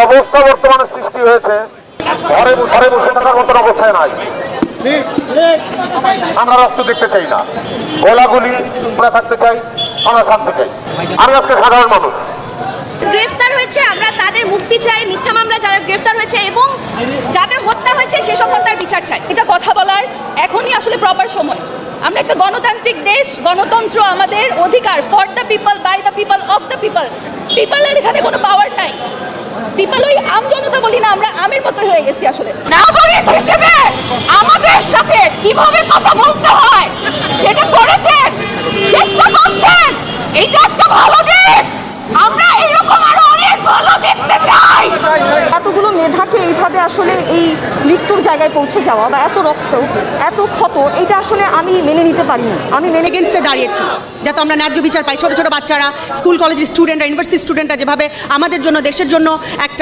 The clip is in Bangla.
অবস্থা বর্তমানে সৃষ্টি হয়েছে, ঘরে ঘরে বসে থাকার মতন অবস্থায় নাই। আমরা রক্ত দেখতে চাই না, গোলাগুলি আমরা থাকতে চাই, আমরা শান্তি চাই। আমি আজকে সাধারণ মানুষ, গ্রেফতার হয়েছে, আমরা তাদের মুক্তি চাই। মিথ্যা মামলা যারা গ্রেফতার হয়েছে এবং যাদের হত্যা হয়েছে সেসব হত্যার বিচার চাই। এটা কথা বলার এখনই আসলে প্রপার সময়। আমরা একটা গণতান্ত্রিক দেশ, গণতন্ত্র আমাদের অধিকার, for the people, by the people, of the people. পিপলের এখানে কোনো পাওয়ার নাই। পিপল ওই আম জনতা বলি না, আমরা আমের মতো হয়ে গেছি আসলে। নাগরিক হিসেবে আমাদের সাথে কিভাবে কথা বলতে হয় সেটা করেছেন, চেষ্টা করছেন। এটা একটা ভালো দিক। আমরা এরকম আরো অনেক ভালো দেখতে চাই। এতগুলো মেধাকে এইভাবে আসলে এই মৃত্যুর জায়গায় পৌঁছে যাওয়া বা এত রক্ত, এত ক্ষত, এটা আসলে আমি মেনে নিতে পারিনি। আমি মেনে এগেনস্টে দাঁড়িয়েছি যাতে আমরা ন্যায্য বিচার পাই। ছোট ছোট বাচ্চারা, স্কুল কলেজের স্টুডেন্টরা, ইউনিভার্সিটি স্টুডেন্টরা যেভাবে আমাদের জন্য, দেশের জন্য একটা